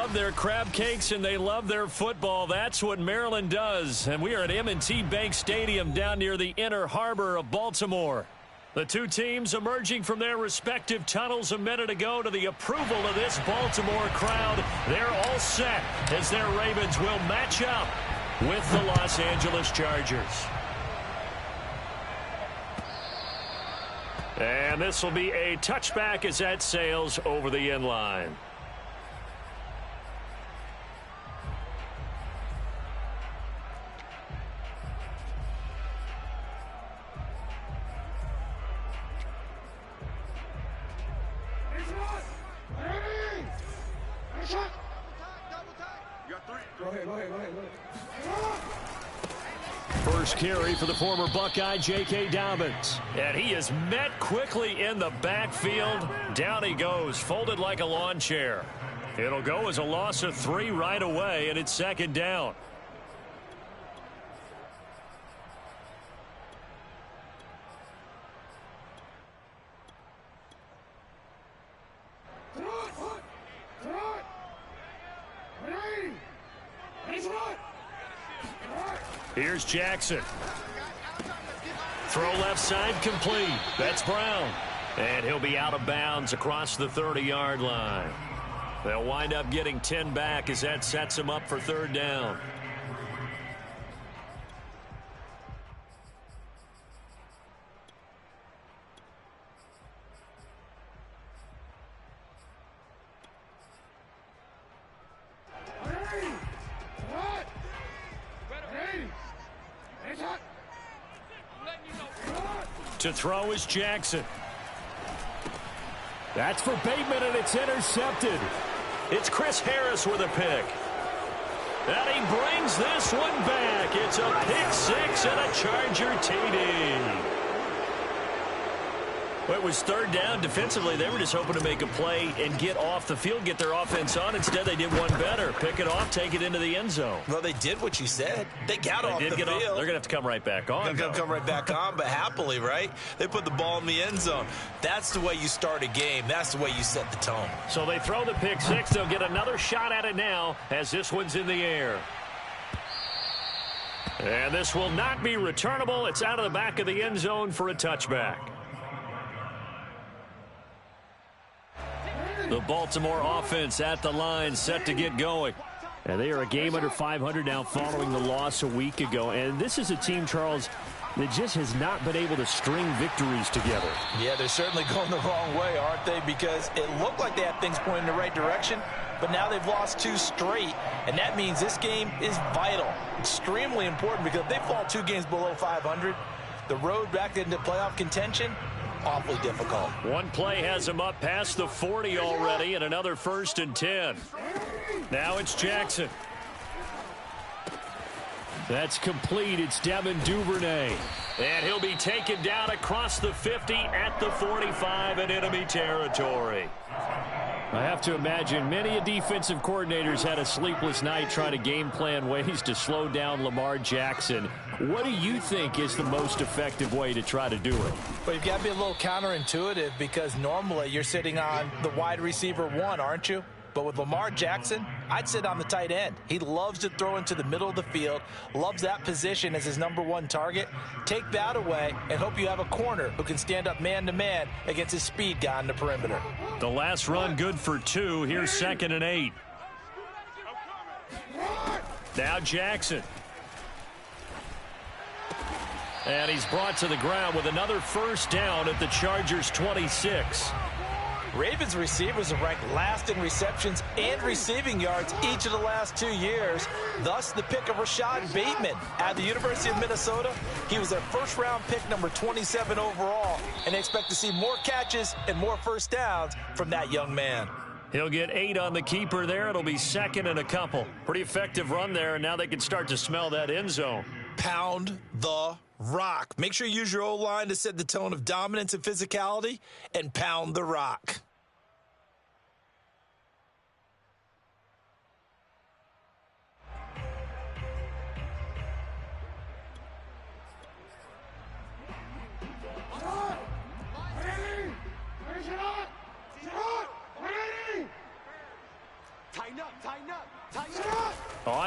love their crab cakes and they love their football. That's what Maryland does. And we are at M&T Bank Stadium down near the Inner Harbor of Baltimore. The two teams emerging from their respective tunnels a minute ago to the approval of this Baltimore crowd. They're all set as their Ravens will match up with the Los Angeles Chargers. And this will be a touchback as that sails over the end line. First carry for the former Buckeye, J.K. Dobbins. And he is met quickly in the backfield. Down he goes, folded like a lawn chair. It'll go as a loss of 3 right away, and it's second down. Here's Jackson. Throw left side complete. That's Brown. And he'll be out of bounds across the 30-yard line. They'll wind up getting 10 back as that sets him up for third down. To throw is Jackson. That's for Bateman, and it's intercepted. It's Chris Harris with a pick. And he brings this one back. It's a pick six and a Charger TD. Well, it was third down. Defensively, they were just hoping to make a play and get off the field, get their offense on. Instead, they did one better. Pick it off, take it into the end zone. Well, they did what you said. They got off the field. They're going to have to come right back on. They're going to come right back on, but happily, right? They put the ball in the end zone. That's the way you start a game. That's the way you set the tone. So they throw the pick six. They'll get another shot at it now as this one's in the air. And this will not be returnable. It's out of the back of the end zone for a touchback. The Baltimore offense at the line, set to get going. And they are a game under 500 now following the loss a week ago. And this is a team, Charles, that just has not been able to string victories together. Yeah, they're certainly going the wrong way, aren't they? Because it looked like they had things pointing in the right direction, but now they've lost 2 straight. And that means this game is vital, extremely important, because if they fall 2 games below 500, the road back into playoff contention, awfully difficult. One play has him up past the 40 already, and another 1st and 10. Now it's Jackson. That's complete. It's Devin Duvernay. And he'll be taken down across the 50 at the 45 in enemy territory. I have to imagine many defensive coordinators had a sleepless night trying to game plan ways to slow down Lamar Jackson. What do you think is the most effective way to try to do it? Well, you've got to be a little counterintuitive, because normally you're sitting on the wide receiver 1, aren't you? But with Lamar Jackson, I'd sit on the tight end. He loves to throw into the middle of the field, loves that position as his #1 target. Take that away and hope you have a corner who can stand up man-to-man against his speed guy on the perimeter. The last run good for 2. Here's 2nd and 8. Now Jackson. And he's brought to the ground with another 1st down at the Chargers' 26. Ravens receivers are ranked last in receptions and receiving yards each of the last 2 years. Thus, the pick of Rashad Bateman at the University of Minnesota. He was their first-round pick, number 27 overall, and they expect to see more catches and more 1st downs from that young man. He'll get 8 on the keeper there. It'll be 2nd and a couple. Pretty effective run there, and now they can start to smell that end zone. Pound the rock. Make sure you use your O-line to set the tone of dominance and physicality, and pound the rock.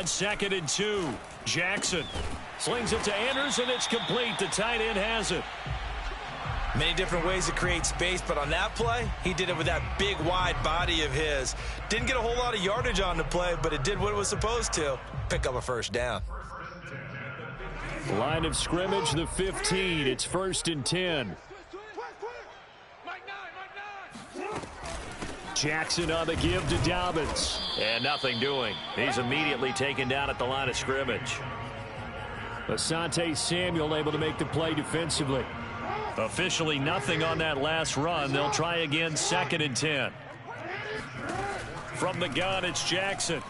On 2nd and 2, Jackson slings it to Anders, and it's complete. The tight end has it. Many different ways to create space, but on that play, he did it with that big, wide body of his. Didn't get a whole lot of yardage on the play, but it did what it was supposed to. Pick up a first down. Line of scrimmage, the 15. It's 1st and 10. Jackson on the give to Dobbins. And nothing doing. He's immediately taken down at the line of scrimmage. Asante Samuel able to make the play defensively. Officially nothing on that last run. They'll try again 2nd and 10. From the gun, it's Jackson.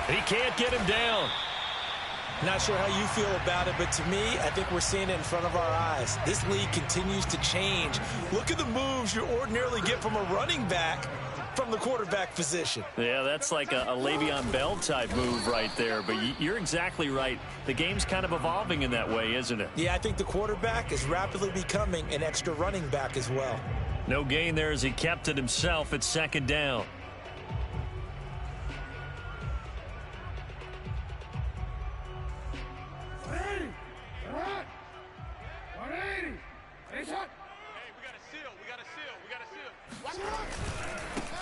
He can't get him down. Not sure how you feel about it, but to me, I think we're seeing it in front of our eyes. This league continues to change. Look at the moves you ordinarily get from a running back from the quarterback position. Yeah, that's like a Le'Veon Bell type move right there, but you're exactly right. The game's kind of evolving in that way, isn't it? Yeah, I think the quarterback is rapidly becoming an extra running back as well. No gain there as he kept it himself at 2nd down.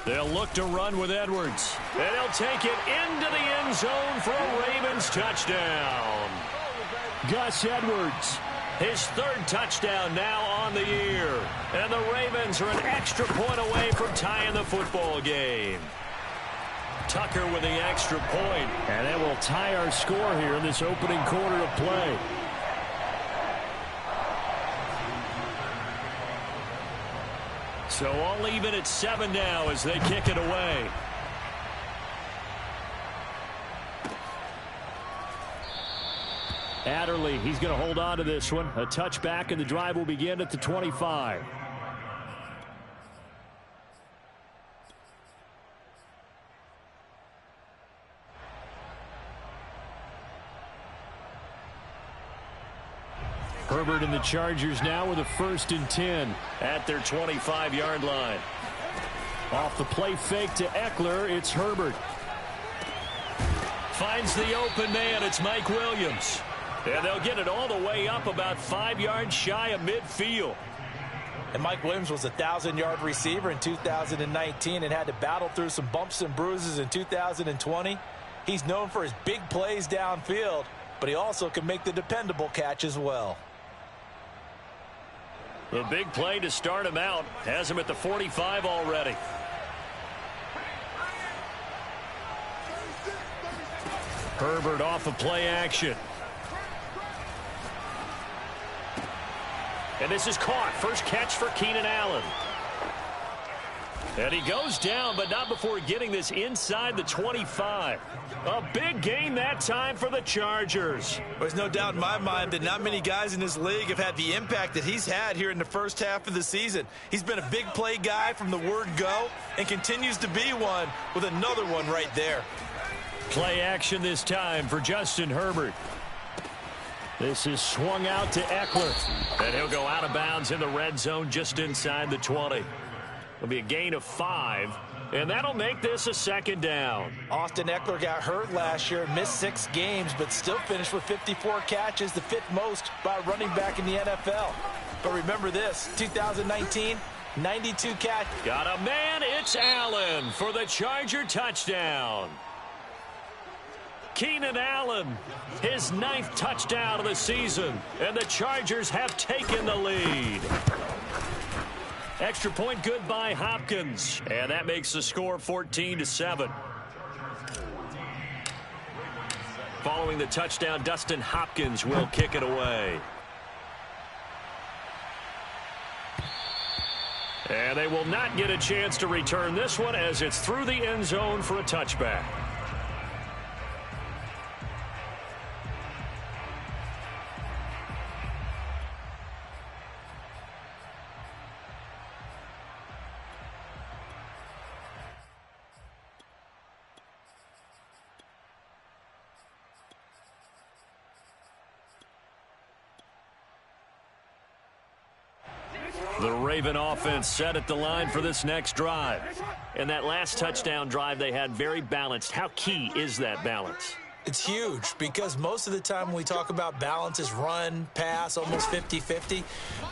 They'll look to run with Edwards. And he'll take it into the end zone for a Ravens touchdown. Gus Edwards, his 3rd touchdown now on the year. And the Ravens are an extra point away from tying the football game. Tucker with the extra point. And that will tie our score here in this opening quarter of play. So all even at 7 now as they kick it away. Adderley, he's going to hold on to this one. A touchback, and the drive will begin at the 25. Herbert and the Chargers now with a 1st and 10 at their 25-yard line. Off the play fake to Eckler, it's Herbert. Finds the open man, it's Mike Williams. And they'll get it all the way up about 5 yards shy of midfield. And Mike Williams was a 1,000-yard receiver in 2019 and had to battle through some bumps and bruises in 2020. He's known for his big plays downfield, but he also can make the dependable catch as well. The big play to start him out has him at the 45 already. Herbert off of play action. And this is caught. First catch for Keenan Allen. And he goes down, but not before getting this inside the 25. A big gain that time for the Chargers. There's no doubt in my mind that not many guys in this league have had the impact that he's had here in the first half of the season. He's been a big play guy from the word go and continues to be one with another one right there. Play action this time for Justin Herbert. This is swung out to Eckler. And he'll go out of bounds in the red zone just inside the 20. It'll be a gain of 5, and that'll make this a 2nd down. Austin Eckler got hurt last year, missed 6 games, but still finished with 54 catches, the 5th most by a running back in the NFL. But remember this, 2019, 92 catches. Got a man, it's Allen for the Charger touchdown. Keenan Allen, his 9th touchdown of the season, and the Chargers have taken the lead. Extra point good by Hopkins, and that makes the score 14-7. Following the touchdown, Dustin Hopkins will kick it away. And they will not get a chance to return this one as it's through the end zone for a touchback. The Raven offense set at the line for this next drive. And that last touchdown drive they had very balanced. How key is that balance? It's huge because most of the time when we talk about balance is run, pass, almost 50-50.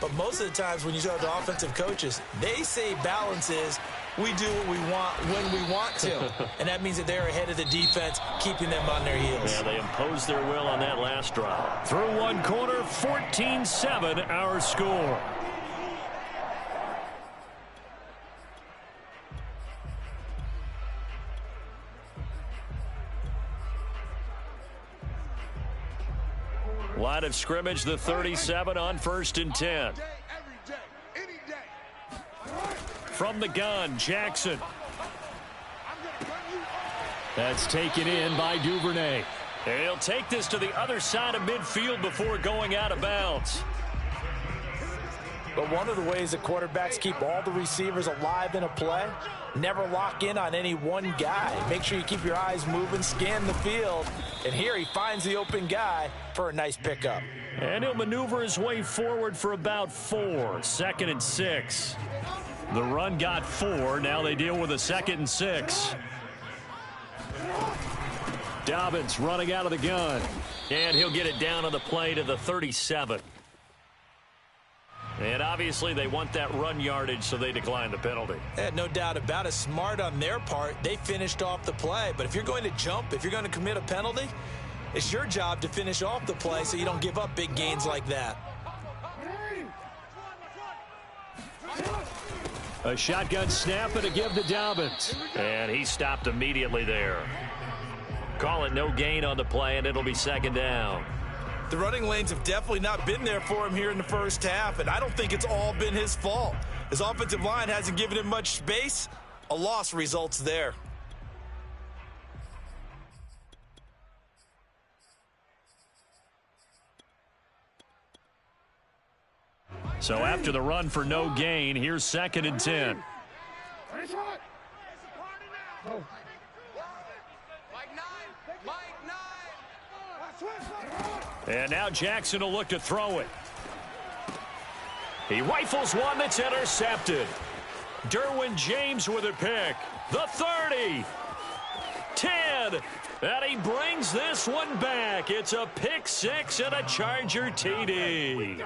But most of the times when you talk to offensive coaches, they say balance is we do what we want when we want to. And that means that they're ahead of the defense, keeping them on their heels. Yeah, they imposed their will on that last drive. Through one quarter, 14-7 our score. Line of scrimmage, the 37 on 1st and 10. From the gun, Jackson. That's taken in by Duvernay. And he'll take this to the other side of midfield before going out of bounds. But one of the ways that quarterbacks keep all the receivers alive in a play, never lock in on any one guy. Make sure you keep your eyes moving, scan the field. And here he finds the open guy for a nice pickup. And he'll maneuver his way forward for about 4. 2nd and 6. The run got 4. Now they deal with a 2nd and 6. Dobbins running out of the gun. And he'll get it down on the play to the 37. And obviously they want that run yardage, so they decline the penalty. No doubt about it. Smart on their part. They finished off the play. But if you're going to jump, if you're going to commit a penalty, it's your job to finish off the play so you don't give up big gains like that. A shotgun snap and a give to Dobbins. And he stopped immediately there. Call it no gain on the play, and it'll be 2nd down. The running lanes have definitely not been there for him here in the first half, and I don't think it's all been his fault. His offensive line hasn't given him much space. A loss results there. So after the run for no gain, here's 2nd and 10. And now Jackson will look to throw it. He rifles one that's intercepted. Derwin James with a pick. The 30. 10. And he brings this one back. It's a pick 6 and a Charger TD.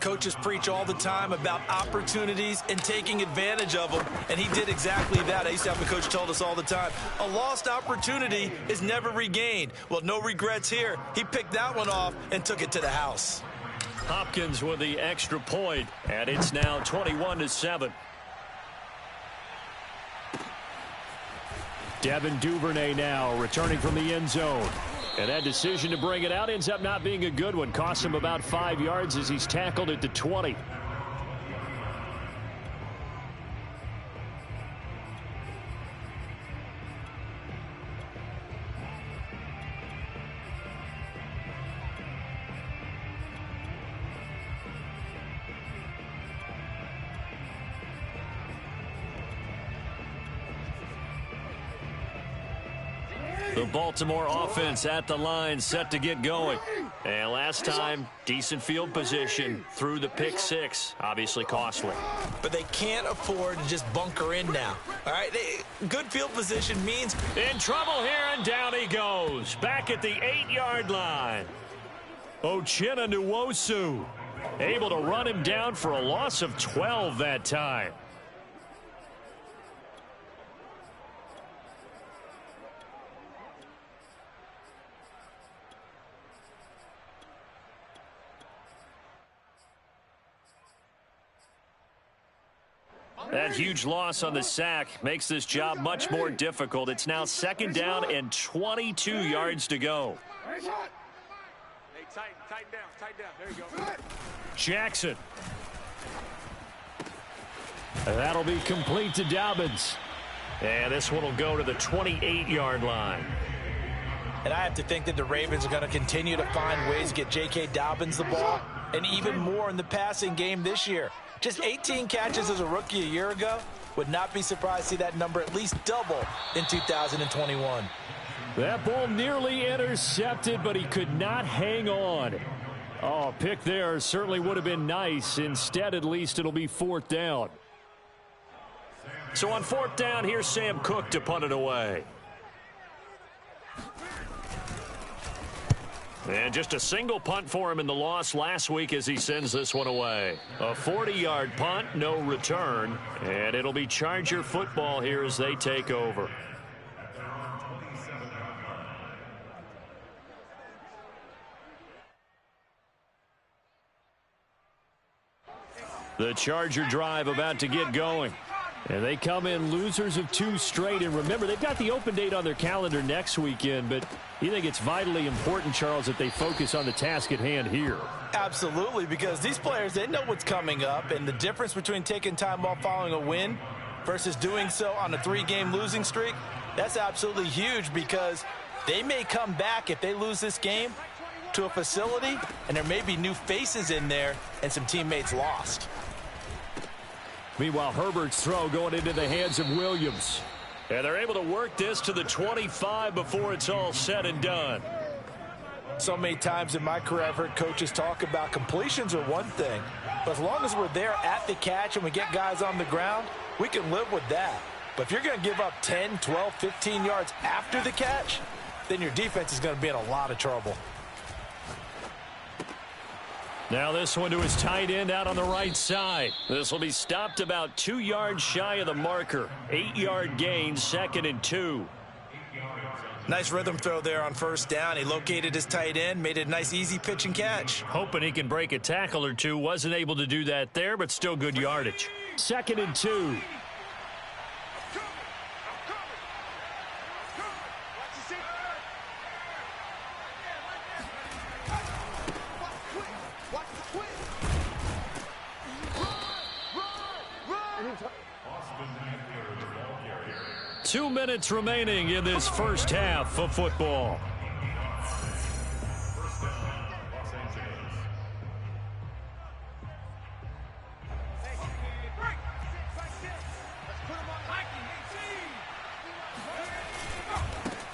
Coaches preach all the time about opportunities and taking advantage of them, and he did exactly that. I used to have a coach told us all the time, a lost opportunity is never regained. Well, no regrets here. He picked that one off and took it to the house. Hopkins with the extra point, and it's now 21-7. Devin Duvernay now returning from the end zone. And that decision to bring it out ends up not being a good one. Costs him about 5 yards as he's tackled at the 20. The Baltimore offense at the line, set to get going. And last time, decent field position through the pick 6. Obviously costly. But they can't afford to just bunker in now. All right, good field position means in trouble here, and down he goes. Back at the 8-yard line. Uchenna Nwosu able to run him down for a loss of 12 that time. That huge loss on the sack makes this job much more difficult. It's now 2nd down and 22 yards to go. Hey, tighten down. There you go. Jackson. That'll be complete to Dobbins. And this one will go to the 28-yard line. And I have to think that the Ravens are going to continue to find ways to get J.K. Dobbins the ball, and even more in the passing game this year. Just 18 catches as a rookie a year ago. Would not be surprised to see that number at least double in 2021. That ball nearly intercepted, but he could not hang on. Oh, pick there certainly would have been nice. Instead, at least it'll be 4th down. So on 4th down, here's Sam Cook to punt it away. And just a single punt for him in the loss last week as he sends this one away. A 40-yard punt, no return. And it'll be Charger football here as they take over. The Charger drive about to get going. And they come in losers of 2 straight. And remember, they've got the open date on their calendar next weekend. But you think it's vitally important, Charles, that they focus on the task at hand here? Absolutely, because these players, they know what's coming up. And the difference between taking time off following a win versus doing so on a 3-game losing streak, that's absolutely huge, because they may come back if they lose this game to a facility, and there may be new faces in there and some teammates lost. Meanwhile, Herbert's throw going into the hands of Williams. And they're able to work this to the 25 before it's all said and done. So many times in my career, I've heard coaches talk about completions are one thing, but as long as we're there at the catch and we get guys on the ground, we can live with that. But if you're going to give up 10, 12, 15 yards after the catch, then your defense is going to be in a lot of trouble. Now this one to his tight end out on the right side. This will be stopped about 2 yards shy of the marker. 8-yard gain, 2nd and 2. Nice rhythm throw there on 1st down. He located his tight end, made it a nice easy pitch and catch. Hoping he can break a tackle or two. Wasn't able to do that there, but still good yardage. 2nd and 2. 2 minutes remaining in this first half of football.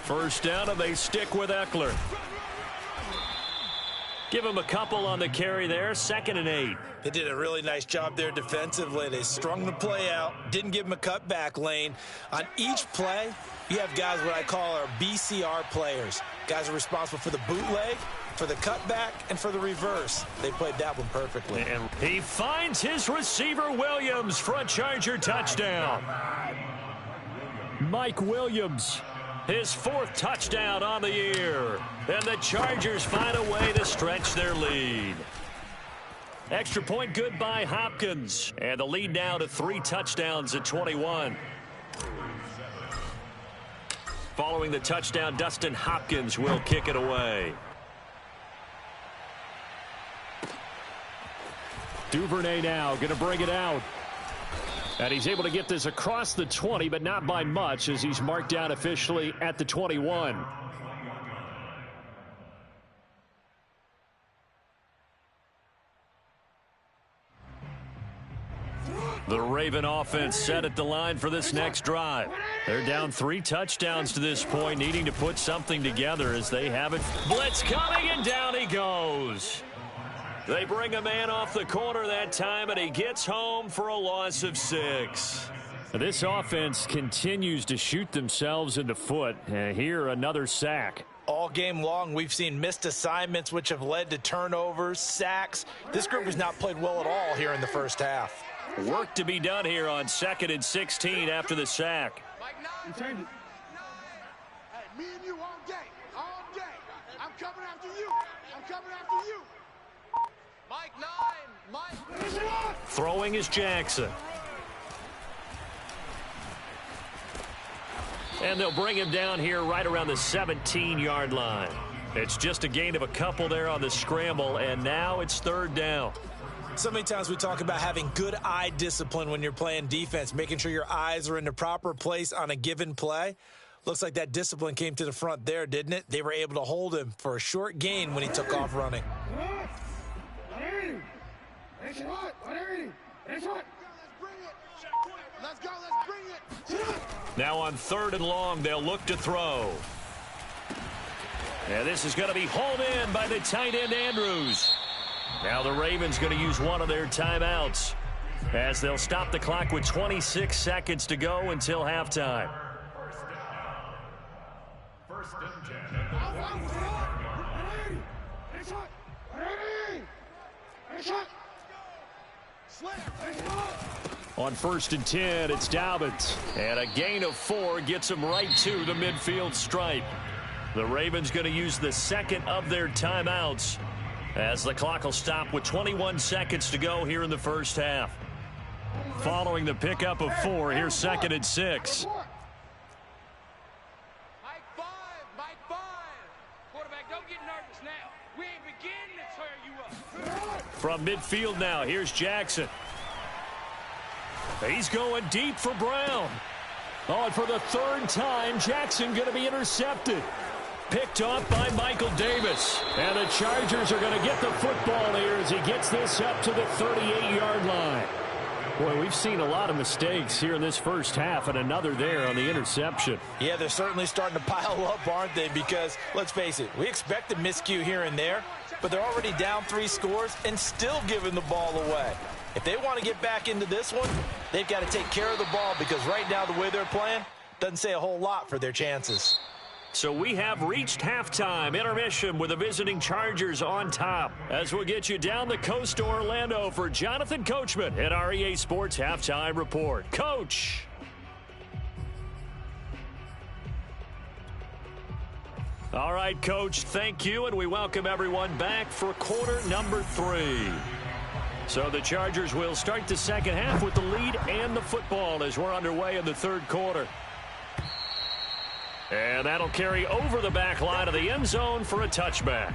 First down, and they stick with Eckler. Give him a couple on the carry there. 2nd and 8. They did a really nice job there defensively. They strung the play out, didn't give him a cutback lane. On each play, you have guys what I call our BCR players. Guys are responsible for the bootleg, for the cutback, and for the reverse. They played that one perfectly. And he finds his receiver, Williams, for a Charger touchdown. Mike Williams, his 4th touchdown on the year. And the Chargers find a way to stretch their lead. Extra point good by Hopkins. And the lead now to 3 touchdowns at 21. Following the touchdown, Dustin Hopkins will kick it away. Duvernay now going to bring it out. And he's able to get this across the 20, but not by much, as he's marked down officially at the 21. The Raven offense set at the line for this next drive. They're down 3 touchdowns to this point, needing to put something together as they have it. Blitz coming, and down he goes. They bring a man off the corner that time, and he gets home for a loss of 6. This offense continues to shoot themselves in the foot. Here, another sack. All game long, we've seen missed assignments, which have led to turnovers, sacks. This group has not played well at all here in the first half. Work to be done here on 2nd and 16 after the sack. Hey, me and you all day, all day. I'm coming after you. I'm coming after you. Mike 9, Mike. Throwing is Jackson. And they'll bring him down here right around the 17-yard line. It's just a gain of a couple there on the scramble, and now it's 3rd down. So many times we talk about having good eye discipline when you're playing defense, making sure your eyes are in the proper place on a given play. Looks like that discipline came to the front there, didn't it? They were able to hold him for a short gain when he took off running. Let's go, let's bring it. Now on 3rd and long, they'll look to throw. And this is going to be hauled in by the tight end, Andrews. Now the Ravens going to use one of their timeouts as they'll stop the clock with 26 seconds to go until halftime. First and 10. On 1st and 10, it's Dobbins. And a gain of 4 gets him right to the midfield stripe. The Ravens going to use the second of their timeouts as the clock will stop with 21 seconds to go here in the first half. Following the pickup of 4, here's 2nd and 6. Mike 5. Quarterback, don't get nervous now. We ain't beginning to tear you up. From midfield now, here's Jackson. He's going deep for Brown. Oh, and for the 3rd time, Jackson going to be intercepted. Picked off by Michael Davis. And the Chargers are going to get the football here as he gets this up to the 38-yard line. Boy, we've seen a lot of mistakes here in this first half, and another there on the interception. Yeah, they're certainly starting to pile up, aren't they? Because, let's face it, we expect a miscue here and there, but they're already down 3 scores and still giving the ball away. If they want to get back into this one, they've got to take care of the ball because right now the way they're playing doesn't say a whole lot for their chances. So we have reached halftime intermission with the visiting Chargers on top. As we'll get you down the coast to Orlando for Jonathan Coachman at our EA Sports Halftime Report. Coach. All right, Coach, thank you, and we welcome everyone back for quarter number 3. So the Chargers will start the second half with the lead and the football as we're underway in the 3rd quarter. And that'll carry over the back line of the end zone for a touchback.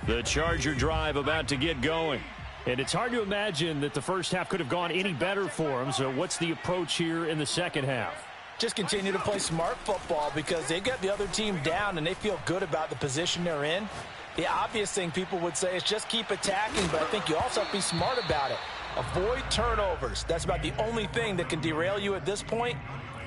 The Charger drive about to get going. And it's hard to imagine that the first half could have gone any better for them. So what's the approach here in the second half? Just continue to play smart football because they got the other team down and they feel good about the position they're in. The obvious thing people would say is just keep attacking, but I think you also have to be smart about it. Avoid turnovers. That's about the only thing that can derail you at this point.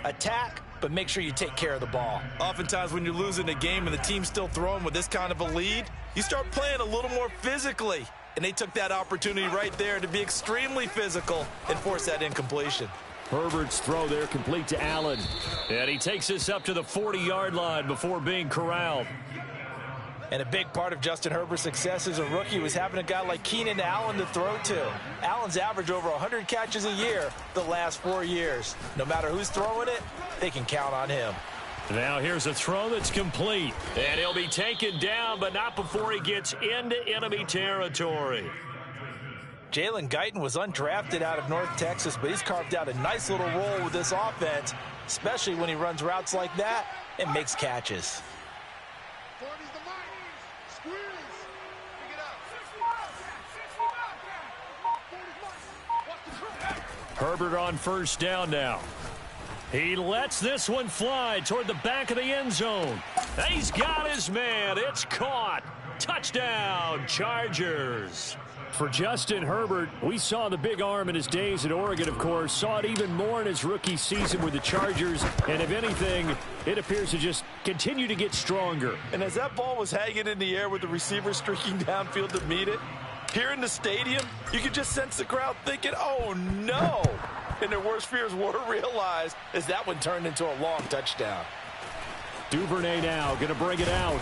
Attack, but make sure you take care of the ball. Oftentimes when you're losing a game and the team's still throwing with this kind of a lead, you start playing a little more physically. And they took that opportunity right there to be extremely physical and force that incompletion. Herbert's throw there complete to Allen. And he takes this up to the 40-yard line before being corralled. And a big part of Justin Herbert's success as a rookie was having a guy like Keenan Allen to throw to. Allen's averaged over 100 catches a year the last 4 years. No matter who's throwing it, they can count on him. Now here's a throw that's complete. And he'll be taken down, but not before he gets into enemy territory. Jalen Guyton was undrafted out of North Texas, but he's carved out a nice little role with this offense, especially when he runs routes like that and makes catches. Herbert on first down now. He lets this one fly toward the back of the end zone. He's got his man. It's caught. Touchdown, Chargers. For Justin Herbert, we saw the big arm in his days at Oregon, of course. Saw it even more in his rookie season with the Chargers. And if anything, it appears to just continue to get stronger. And as that ball was hanging in the air with the receiver streaking downfield to meet it, here in the stadium, you could just sense the crowd thinking, oh, no. And their worst fears were realized as that one turned into a long touchdown. Duvernay now going to bring it out.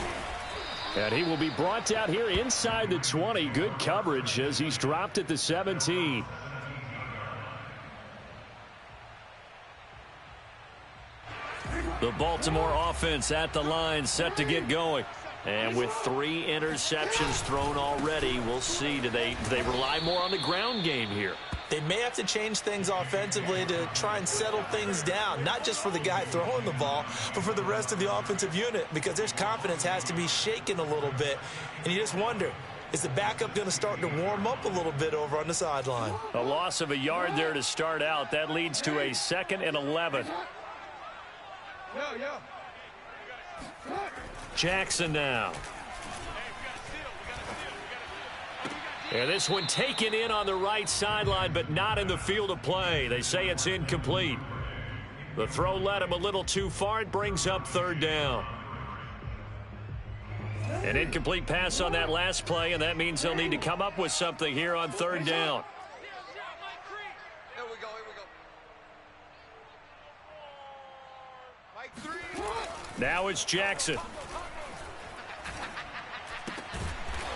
And he will be brought down here inside the 20. Good coverage as he's dropped at the 17. The Baltimore offense at the line set to get going. And with 3 interceptions thrown already, we'll see. Do they rely more on the ground game here? They may have to change things offensively to try and settle things down, not just for the guy throwing the ball, but for the rest of the offensive unit, because their confidence has to be shaken a little bit. And you just wonder, is the backup going to start to warm up a little bit over on the sideline? A loss of a yard there to start out. That leads to a 2nd and 11. Jackson now. And this one taken in on the right sideline, but not in the field of play. They say it's incomplete. The throw led him a little too far. It brings up 3rd down. An incomplete pass on that last play, and that means they'll need to come up with something here on third down. Here we go. Mike 3. Now it's Jackson.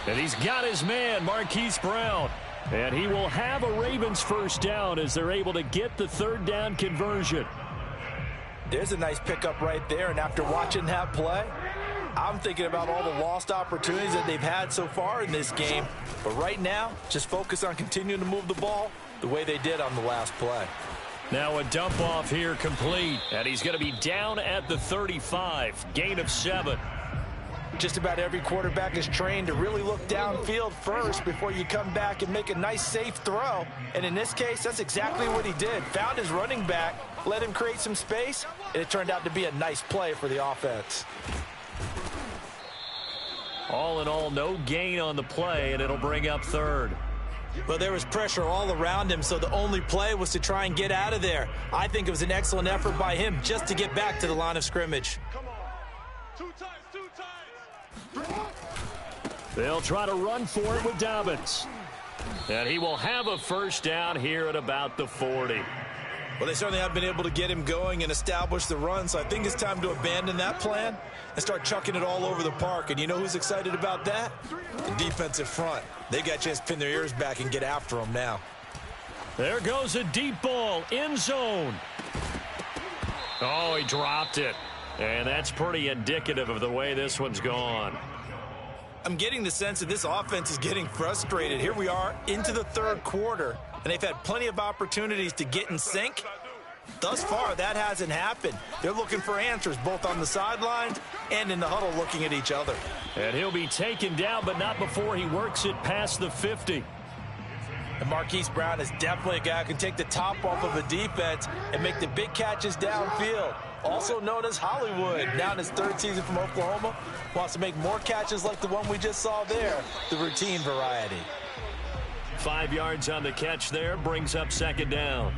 And he's got his man, Marquise Brown. And he will have a Ravens first down as they're able to get the third down conversion. There's a nice pickup right there, and after watching that play, I'm thinking about all the lost opportunities that they've had so far in this game. But right now, just focus on continuing to move the ball the way they did on the last play. Now a dump off here complete, and he's going to be down at the 35, gain of 7. Just about every quarterback is trained to really look downfield first before you come back and make a nice, safe throw. And in this case, that's exactly what he did. Found his running back, let him create some space, and it turned out to be a nice play for the offense. All in all, no gain on the play, and it'll bring up third. Well, there was pressure all around him, so the only play was to try and get out of there. I think it was an excellent effort by him just to get back to the line of scrimmage. Come on. 2 times. They'll try to run for it with Dobbins. And he will have a first down here at about the 40. Well, they certainly have been able to get him going and establish the run, so I think it's time to abandon that plan and start chucking it all over the park. And you know who's excited about that? The defensive front. They got a chance to pin their ears back and get after him now. There goes a deep ball, end zone. Oh, he dropped it. And that's pretty indicative of the way this one's gone. I'm getting the sense that this offense is getting frustrated. Here we are into the third quarter, and they've had plenty of opportunities to get in sync. Thus far, that hasn't happened. They're looking for answers both on the sidelines and in the huddle looking at each other. And he'll be taken down, but not before he works it past the 50. And Marquise Brown is definitely a guy who can take the top off of a defense and make the big catches downfield. Also known as Hollywood, now in his third season from Oklahoma, wants to make more catches like the one we just saw there, the routine variety. 5 yards on the catch there, brings up second down.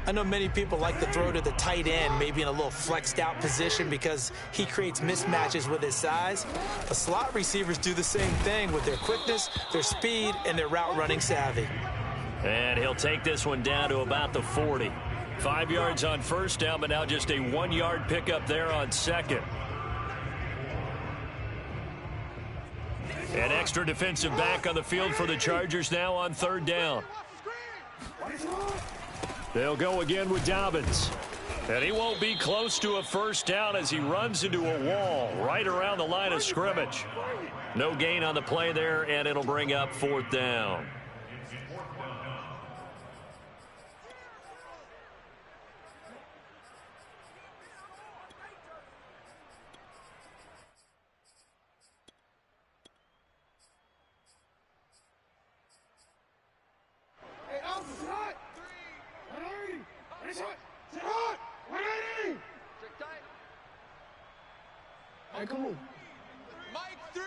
I know many people like to throw to the tight end, maybe in a little flexed out position because he creates mismatches with his size. The slot receivers do the same thing with their quickness, their speed, and their route running savvy. And he'll take this one down to about the 40. 5 yards on first down, but now just a 1 yard pickup there on second. An extra defensive back on the field for the Chargers now on third down. They'll go again with Dobbins. And he won't be close to a first down as he runs into a wall right around the line of scrimmage. No gain on the play there, and it'll bring up fourth down. Hey, come on. Mike 3.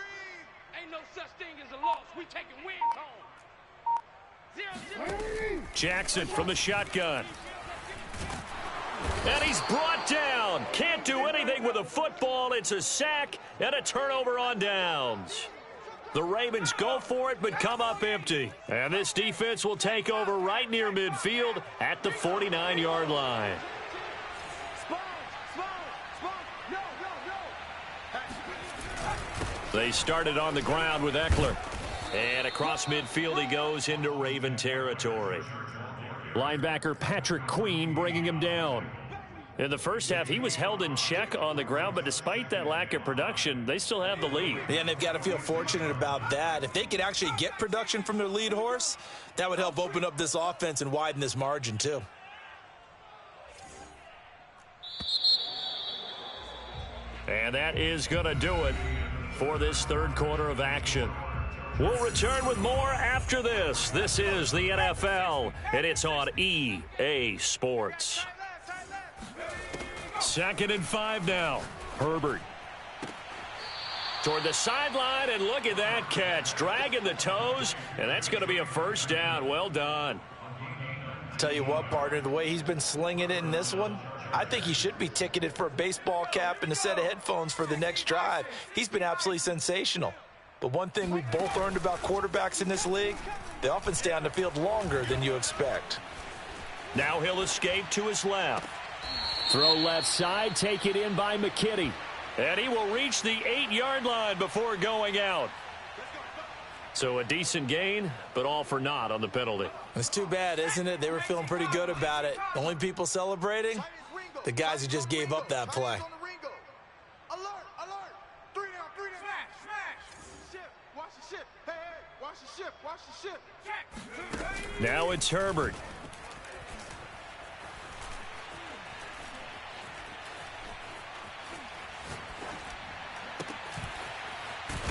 Ain't no such thing as a loss. We taking wins home. 0-0. Jackson from the shotgun. And he's brought down. Can't do anything with a football. It's a sack and a turnover on downs. The Ravens go for it but come up empty. And this defense will take over right near midfield at the 49-yard line. They started on the ground with Eckler. And across midfield he goes into Raven territory. Linebacker Patrick Queen bringing him down. In the first half, he was held in check on the ground, but despite that lack of production, they still have the lead. Yeah, and they've got to feel fortunate about that. If they could actually get production from their lead horse, that would help open up this offense and widen this margin too. And that is going to do it for this third quarter of action. We'll return with more after this. This is the NFL, and it's on EA Sports. 2nd and 5 now. Herbert. Toward the sideline, and look at that catch. Dragging the toes, and that's going to be a first down. Well done. Tell you what, partner, the way he's been slinging it in this one, I think he should be ticketed for a baseball cap and a set of headphones for the next drive. He's been absolutely sensational. But one thing we've both learned about quarterbacks in this league, they often stay on the field longer than you expect. Now he'll escape to his left. Throw left side, take it in by McKinney. And he will reach the 8-yard line before going out. So a decent gain, but all for naught on the penalty. It's too bad, isn't it? They were feeling pretty good about it. The only people celebrating, the guys who just gave up that play. Alert, alert. 3 down, 3 down. Smash. Ship, watch the ship. Hey, watch the ship, watch the ship. Now it's Herbert.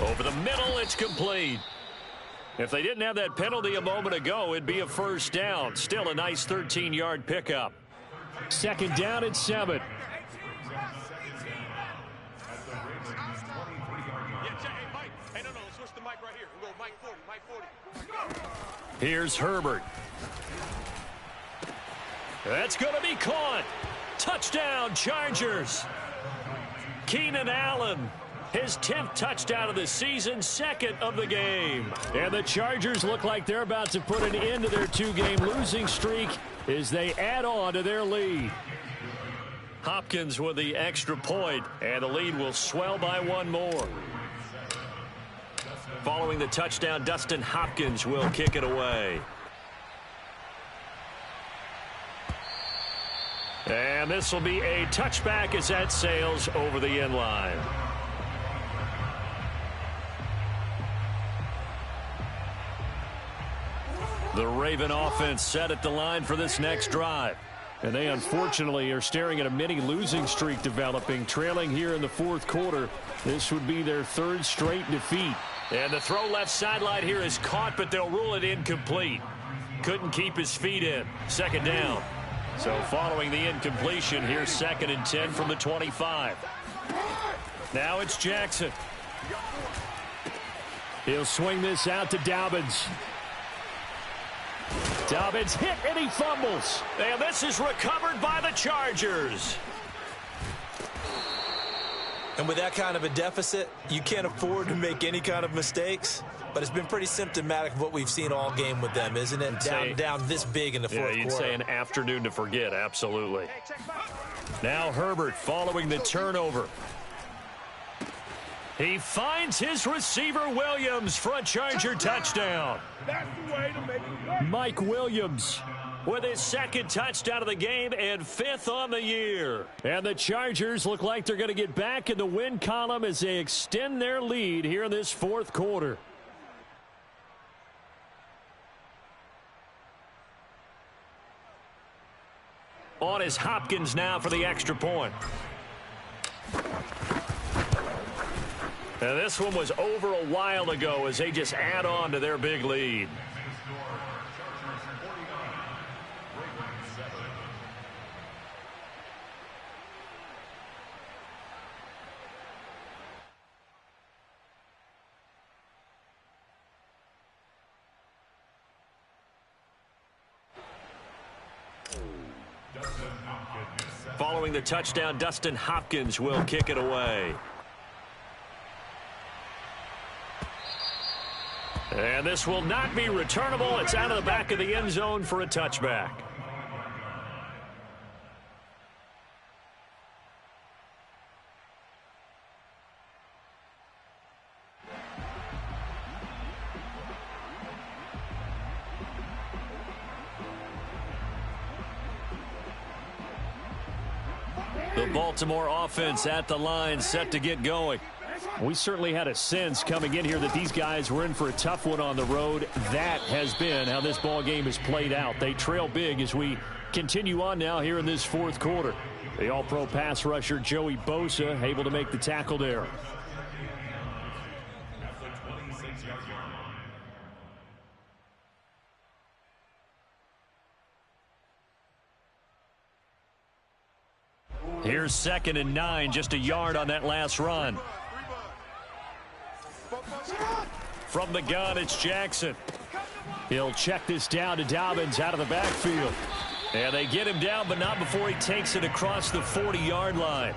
Over the middle, it's complete. If they didn't have that penalty a moment ago, it'd be a first down. Still a nice 13-yard pickup. Second down and 7. Here's Herbert. That's going to be caught. Touchdown, Chargers. Keenan Allen. His 10th touchdown of the season, second of the game. And the Chargers look like they're about to put an end to their 2-game losing streak as they add on to their lead. Hopkins with the extra point, and the lead will swell by one more. Following the touchdown, Dustin Hopkins will kick it away. And this will be a touchback as that sails over the end line. The Raven offense set at the line for this next drive. And they unfortunately are staring at a mini losing streak developing, trailing here in the fourth quarter. This would be their 3rd straight defeat. And the throw left sideline here is caught, but they'll rule it incomplete. Couldn't keep his feet in. Second down. So following the incompletion, here's 2nd and 10 from the 25. Now it's Jackson. He'll swing this out to Dobbins. Dobbins hit and he fumbles. And this is recovered by the Chargers. And with that kind of a deficit, you can't afford to make any kind of mistakes. But it's been pretty symptomatic of what we've seen all game with them, isn't it? Down this big in the fourth quarter. Yeah, you'd say an afternoon to forget, absolutely. Now Herbert following the turnover. He finds his receiver Williams for a Charger touchdown. That's the way to make it work. Mike Williams with his 2nd touchdown of the game and 5th on the year. And the Chargers look like they're going to get back in the win column as they extend their lead here in this fourth quarter. On is Hopkins now for the extra point. And this one was over a while ago as they just add on to their big lead. Following the touchdown, Dustin Hopkins will kick it away. And this will not be returnable. It's out of the back of the end zone for a touchback. The Baltimore offense at the line, set to get going. We certainly had a sense coming in here that these guys were in for a tough one on the road. That has been how this ball game has played out. They trail big as we continue on now here in this fourth quarter. The all-pro pass rusher Joey Bosa able to make the tackle there. Here's 2nd and 9, just a yard on that last run. From the gun, it's Jackson. He'll check this down to Dobbins out of the backfield. And they get him down, but not before he takes it across the 40-yard line.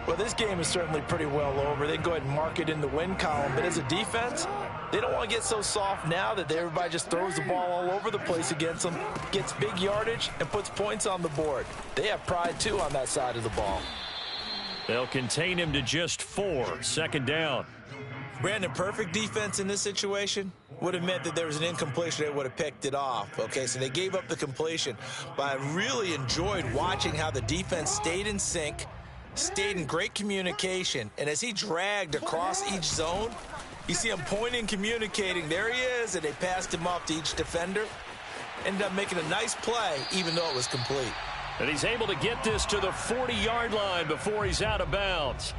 Well, this game is certainly pretty well over. They can go ahead and mark it in the win column. But as a defense, they don't want to get so soft now that everybody just throws the ball all over the place against them, gets big yardage, and puts points on the board. They have pride, too, on that side of the ball. They'll contain him to just 4. Second down. Brandon, perfect defense in this situation would have meant that there was an incompletion. They would have picked it off. Okay, so they gave up the completion. But I really enjoyed watching how the defense stayed in sync, stayed in great communication, and as he dragged across each zone, you see him pointing, communicating. There he is, and they passed him off to each defender. Ended up making a nice play, even though it was complete. And he's able to get this to the 40-yard line before he's out of bounds.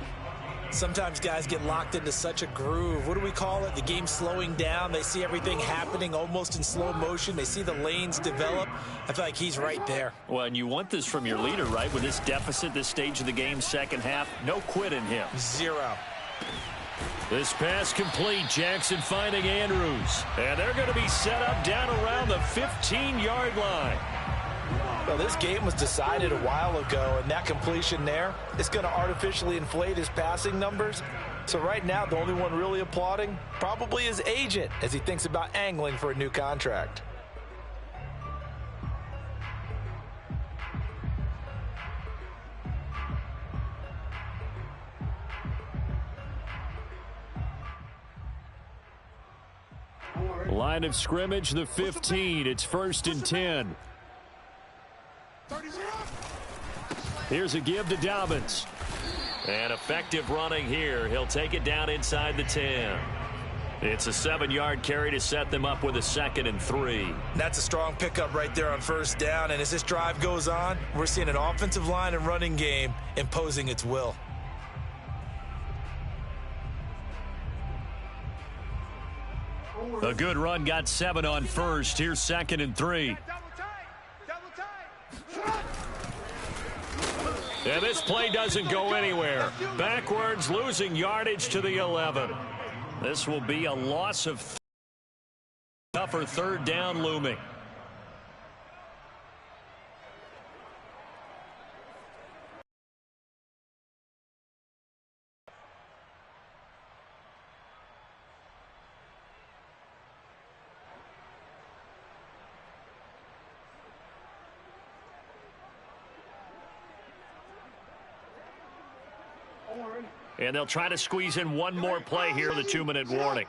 Sometimes guys get locked into such a groove. What do we call it? The game's slowing down. They see everything happening almost in slow motion. They see the lanes develop. I feel like he's right there. Well, and you want this from your leader, right? With this deficit, this stage of the game, second half, no quit in him. 0. This pass complete. Jackson finding Andrews. And they're going to be set up down around the 15-yard line. Well, this game was decided a while ago, and that completion there is going to artificially inflate his passing numbers. So right now, the only one really applauding probably his agent as he thinks about angling for a new contract. Line of scrimmage, the 15. It's 1st and 10. Here's a give to Dobbins. And effective running here. He'll take it down inside the 10. It's a 7-yard carry to set them up with a 2nd and 3. That's a strong pickup right there on first down. And as this drive goes on, we're seeing an offensive line and running game imposing its will. A good run got 7 on first. Here's 2nd and 3. And this play doesn't go anywhere. Backwards, losing yardage to the 11. This will be a loss of tougher 3rd down looming. And they'll try to squeeze in one more play here, the 2-minute warning.